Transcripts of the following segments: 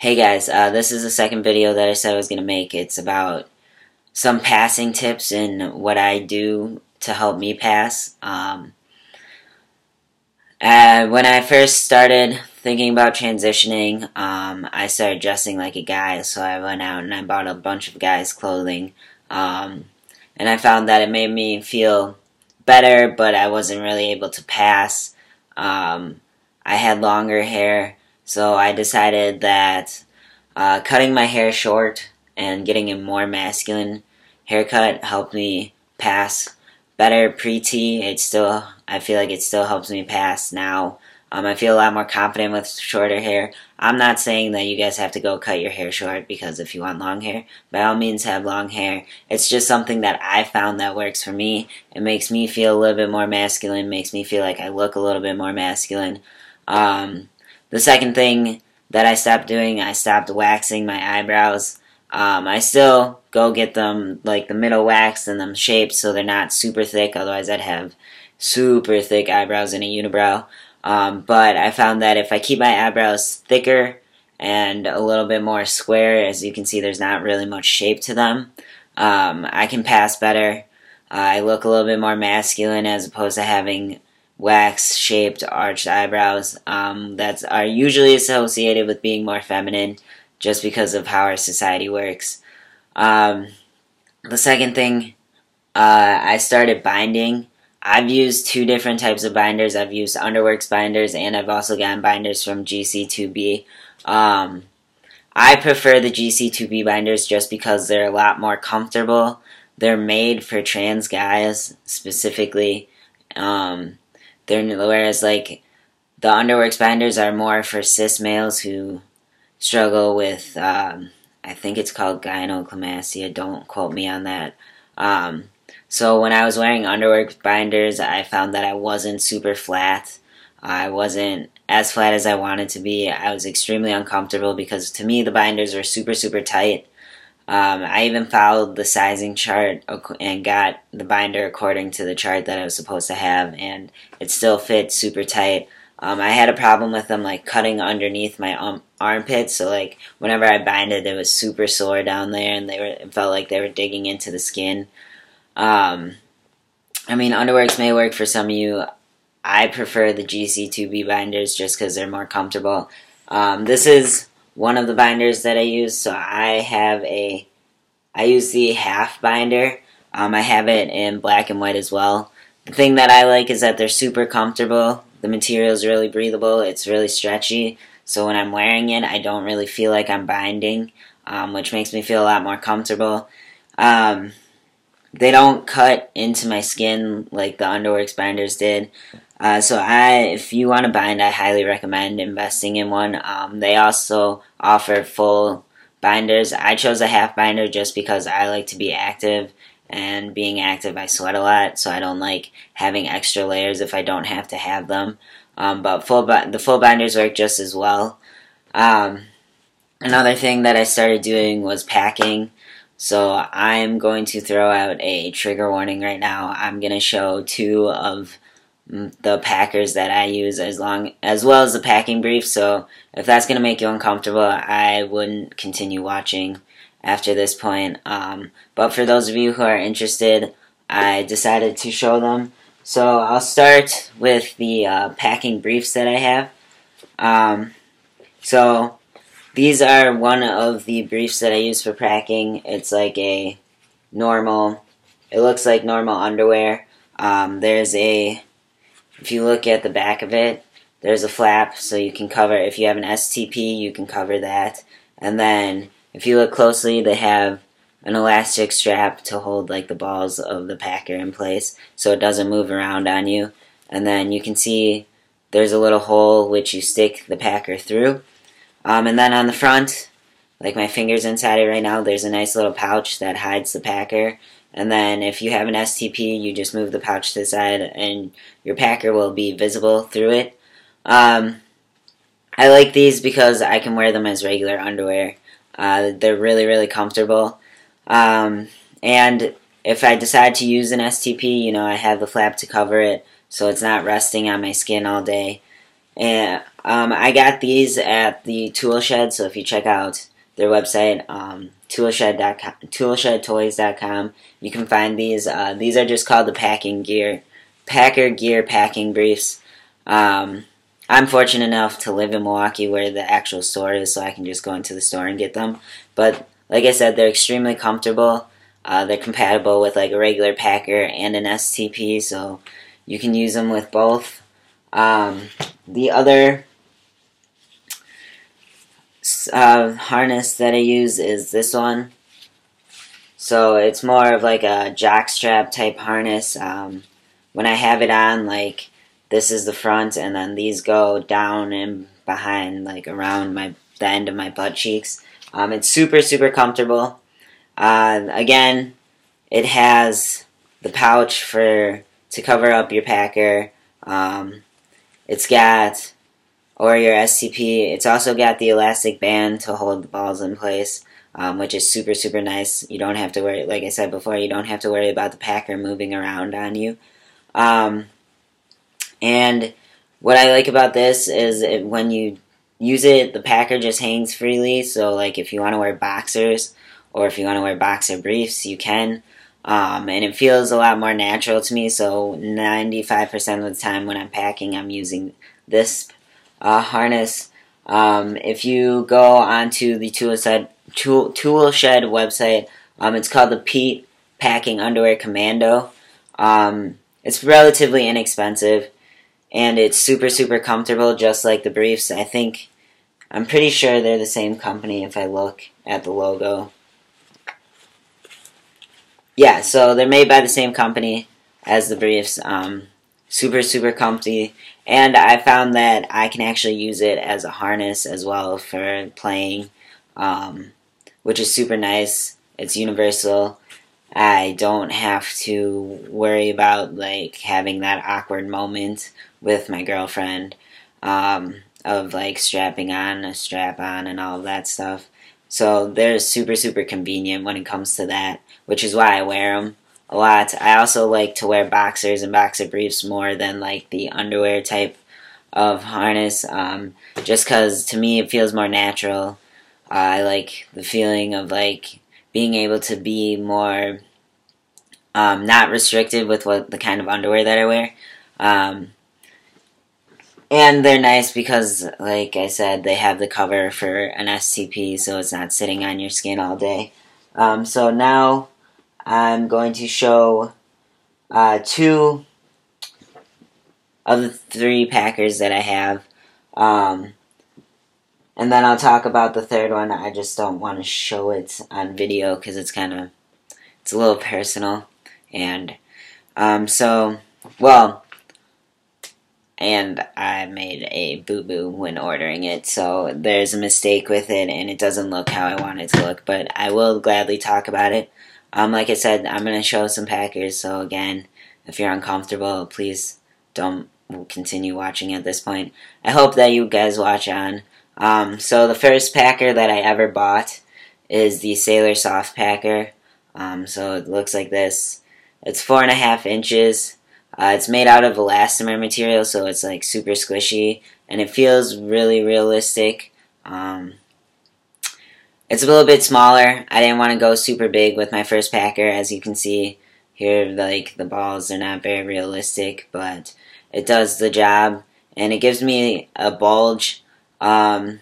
Hey guys, this is the second video that I said I was going to make. It's about some passing tips and what I do to help me pass. When I first started thinking about transitioning, I started dressing like a guy, so I went out and I bought a bunch of guys' clothing. And I found that it made me feel better, but I wasn't really able to pass. I had longer hair. So I decided that cutting my hair short and getting a more masculine haircut helped me pass better pre-T. I feel like it still helps me pass now. I feel a lot more confident with shorter hair. I'm not saying that you guys have to go cut your hair short, because if you want long hair, by all means have long hair. It's just something that I found that works for me. It makes me feel a little bit more masculine, makes me feel like I look a little bit more masculine. The second thing that I stopped doing, I stopped waxing my eyebrows. I still go get them, like, the middle waxed and them shaped so they're not super thick, otherwise I'd have super thick eyebrows in a unibrow. But I found that if I keep my eyebrows thicker and a little bit more square, as you can see there's not really much shape to them, I can pass better. I look a little bit more masculine as opposed to having wax-shaped arched eyebrows that are usually associated with being more feminine, just because of how our society works. The second thing, I started binding. I've used two different types of binders. I've used Underworks binders, and I've also gotten binders from GC2B. I prefer the GC2B binders just because they're a lot more comfortable. They're made for trans guys, specifically. Whereas, like, the Underworks binders are more for cis males who struggle with, I think it's called gynecomastia, don't quote me on that. So when I was wearing Underworks binders, I found that I wasn't super flat. I wasn't as flat as I wanted to be. I was extremely uncomfortable because, to me, the binders were super, super tight. I even followed the sizing chart and got the binder according to the chart that I was supposed to have, and it still fit super tight. I had a problem with them, like, cutting underneath my armpits, so, like, whenever I binded, it was super sore down there, and it felt like they were digging into the skin. I mean, Underworks may work for some of you. I prefer the GC2B binders just because they're more comfortable. This is one of the binders that I use, so I use the half binder. I have it in black and white as well. The thing that I like is that they're super comfortable. The material is really breathable. It's really stretchy. So when I'm wearing it, I don't really feel like I'm binding, which makes me feel a lot more comfortable. They don't cut into my skin like the Underworks binders did. If you want to bind, I highly recommend investing in one. They also offer full binders. I chose a half binder just because I like to be active, and being active I sweat a lot, so I don't like having extra layers if I don't have to have them. But the full binders work just as well. Another thing that I started doing was packing. So I'm going to throw out a trigger warning right now. I'm going to show two of the packers that I use as well as the packing brief. So if that's going to make you uncomfortable, I wouldn't continue watching after this point. But for those of you who are interested, I decided to show them. So I'll start with the packing briefs that I have. So these are one of the briefs that I use for packing. It's like it looks like normal underwear. If you look at the back of it, there's a flap, so you can cover, if you have an STP, you can cover that. And then, if you look closely, they have an elastic strap to hold, like, the balls of the packer in place, so it doesn't move around on you. And then you can see there's a little hole which you stick the packer through. And then on the front, like my finger's inside it right now, there's a nice little pouch that hides the packer. And then if you have an STP, you just move the pouch to the side and your packer will be visible through it. I like these because I can wear them as regular underwear. They're really, really comfortable. And if I decide to use an STP, I have the flap to cover it, so it's not resting on my skin all day. And I got these at the Tool Shed, so if you check out their website, toolshedtoys.com, you can find these. These are just called the Packer Gear Packing Briefs. I'm fortunate enough to live in Milwaukee where the actual store is, so I can just go into the store and get them. But like I said, they're extremely comfortable. They're compatible with like a regular Packer and an STP, so you can use them with both. The other harness that I use is this one. So it's more of like a jockstrap type harness. When I have it on, like, this is the front, and then these go down and behind, like around the end of my butt cheeks. It's super, super comfortable. Again, it has the pouch to cover up your packer. It's got, or your SCP. It's also got the elastic band to hold the balls in place, which is super, super nice. You don't have to worry, like I said before, you don't have to worry about the packer moving around on you. And what I like about this is when you use it, the packer just hangs freely. So like if you want to wear boxers or if you want to wear boxer briefs, you can. And it feels a lot more natural to me. So 95% of the time when I'm packing, I'm using this harness. If you go onto the Tool Shed website, it's called the Pete Packing Underwear Commando. It's relatively inexpensive, and it's super, super comfortable, just like the briefs. I'm pretty sure they're the same company if I look at the logo. Yeah, so they're made by the same company as the briefs. Super, super comfy. And I found that I can actually use it as a harness as well for playing, which is super nice. It's universal. I don't have to worry about like having that awkward moment with my girlfriend of like strapping on a strap on and all of that stuff. So they're super, super convenient when it comes to that, which is why I wear them a lot. I also like to wear boxers and boxer briefs more than like the underwear type of harness, just because to me it feels more natural. I like the feeling of like being able to be more not restricted with the kind of underwear that I wear. And they're nice because, like I said, they have the cover for an STP, so it's not sitting on your skin all day. So now I'm going to show 2 of the 3 packers that I have. And then I'll talk about the third one. I just don't want to show it on video because it's a little personal. And and I made a boo-boo when ordering it, so there's a mistake with it, and it doesn't look how I want it to look, but I will gladly talk about it. Like I said, I'm going to show some packers, so again, if you're uncomfortable, please don't continue watching at this point. I hope that you guys watch on. So the first packer that I ever bought is the Sailor Soft Packer. So it looks like this. It's 4.5 inches. It's made out of elastomer material, so it's like super squishy, and it feels really realistic. It's a little bit smaller. I didn't want to go super big with my first packer. As you can see here, like the balls are not very realistic, but it does the job, and it gives me a bulge. The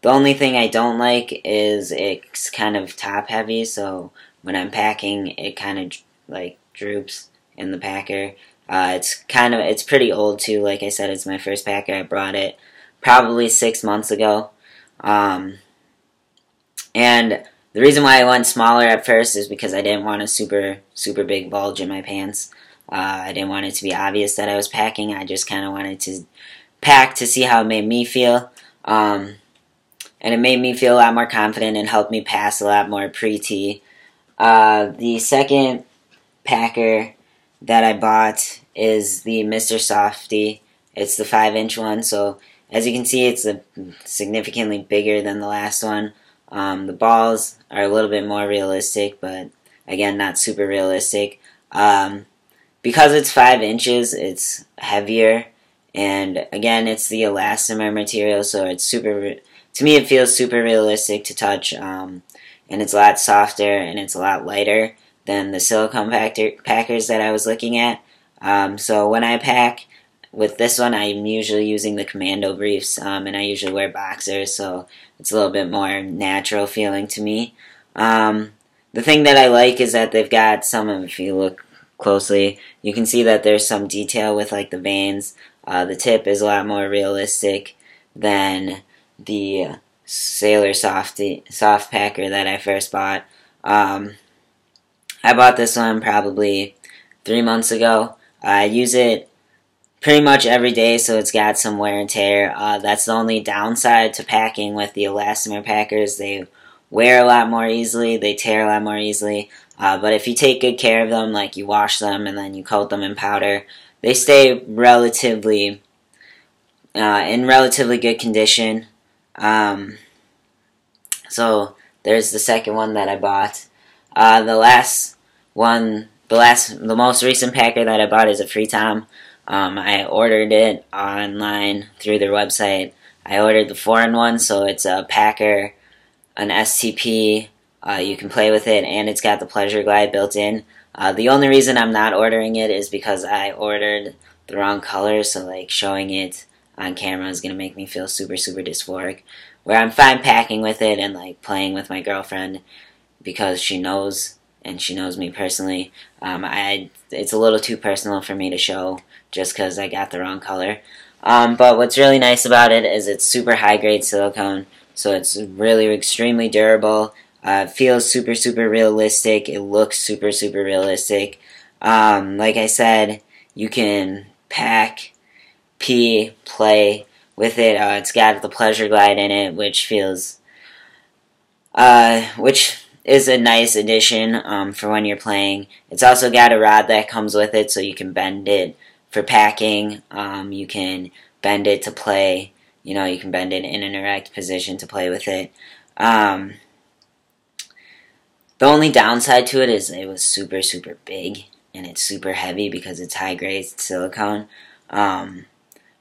only thing I don't like is it's kind of top heavy, so when I'm packing, it kind of like droops in the packer. It's pretty old too. Like I said, it's my first packer. I brought it probably 6 months ago. And the reason why I went smaller at first is because I didn't want a super, super big bulge in my pants. I didn't want it to be obvious that I was packing. I just kind of wanted to pack to see how it made me feel. And it made me feel a lot more confident and helped me pass a lot more pre-T. The second packer that I bought is the Mr. Softy. It's the 5-inch one, so as you can see, it's significantly bigger than the last one. The balls are a little bit more realistic, but again, not super realistic. Because it's 5 inches, it's heavier, And again, it's the elastomer material, so it's to me it feels super realistic to touch, and it's a lot softer and it's a lot lighter than the silicone packers that I was looking at. So when I pack with this one, I'm usually using the Commando briefs, and I usually wear boxers, so it's a little bit more natural feeling to me. The thing that I like is that they've got some of, if you look closely, you can see that there's some detail with like the veins. The tip is a lot more realistic than the Sailor Soft Packer that I first bought. I bought this one probably 3 months ago. I use it pretty much every day, so it's got some wear and tear. That's the only downside to packing with the elastomer packers. They wear a lot more easily, they tear a lot more easily. But if you take good care of them, like you wash them and then you coat them in powder, they stay relatively in relatively good condition. So there's the second one that I bought. The most recent packer that I bought is a FtM. I ordered it online through their website. I ordered the 4-in-1, so it's a packer, an STP. You can play with it, and it's got the Pleasure Glide built in. The only reason I'm not ordering it is because I ordered the wrong color, so like showing it on camera is going to make me feel super, super dysphoric. Where I'm fine packing with it and like playing with my girlfriend because she knows, and she knows me personally. It's a little too personal for me to show just because I got the wrong color. But what's really nice about it is it's super high-grade silicone, so it's really extremely durable. It feels super, super realistic. It looks super, super realistic. Like I said, you can pack, pee, play with it. It's got the Pleasure Glide in it, which is a nice addition for when you're playing. It's also got a rod that comes with it, so you can bend it for packing. You can bend it to play. You can bend it in an erect position to play with it. The only downside to it is it was super, super big, and it's super heavy because it's high-grade silicone.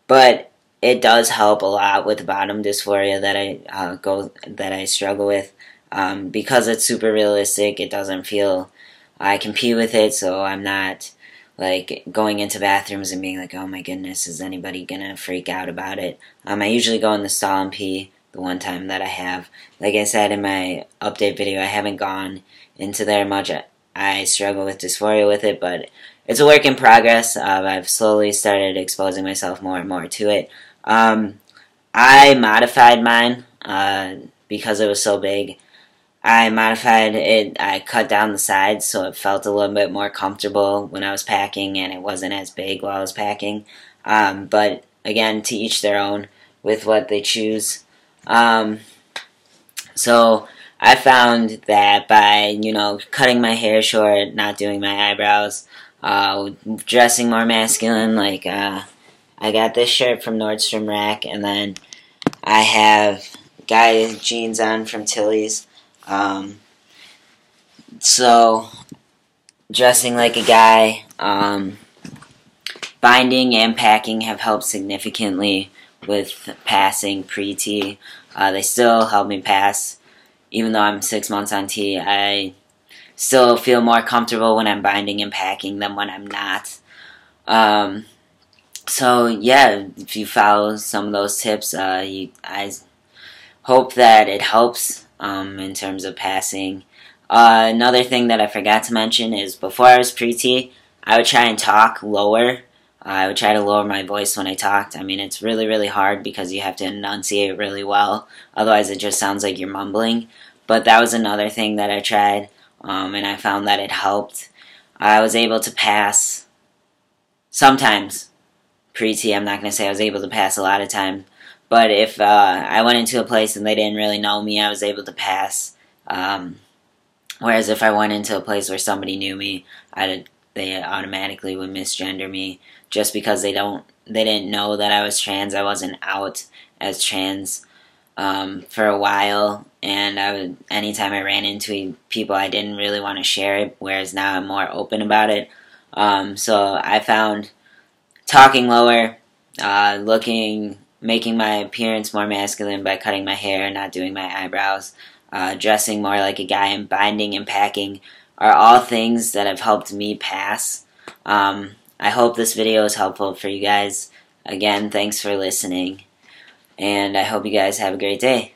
But it does help a lot with bottom dysphoria that I struggle with. Because it's super realistic, it doesn't feel I can pee with it, so I'm not like going into bathrooms and being like, oh my goodness, is anybody gonna freak out about it? I usually go in the stall and pee the one time that I have. Like I said in my update video, I haven't gone into there much. I struggle with dysphoria with it, but it's a work in progress. I've slowly started exposing myself more and more to it. I modified mine because it was so big. I modified it, I cut down the sides so it felt a little bit more comfortable when I was packing and it wasn't as big while I was packing. But again, to each their own with what they choose. So I found that by, cutting my hair short, not doing my eyebrows, dressing more masculine, like I got this shirt from Nordstrom Rack, and then I have guy jeans on from Tilly's. So dressing like a guy, binding and packing have helped significantly with passing pre-T. They still help me pass. Even though I'm 6 months on T, I still feel more comfortable when I'm binding and packing than when I'm not. So yeah, if you follow some of those tips, I hope that it helps in terms of passing. Another thing that I forgot to mention is before I was pre-T, I would try and talk lower. I would try to lower my voice when I talked. I mean, it's really, really hard because you have to enunciate really well. Otherwise, it just sounds like you're mumbling. But that was another thing that I tried, and I found that it helped. I was able to pass sometimes pre-T. I'm not going to say I was able to pass a lot of time. But if I went into a place and they didn't really know me, I was able to pass. Whereas if I went into a place where somebody knew me, they automatically would misgender me just because they didn't know that I was trans. I wasn't out as trans for a while, and anytime I ran into people, I didn't really want to share it. Whereas now I'm more open about it. So I found talking lower making my appearance more masculine by cutting my hair and not doing my eyebrows, dressing more like a guy, and binding and packing are all things that have helped me pass. I hope this video is helpful for you guys. Again, thanks for listening, and I hope you guys have a great day.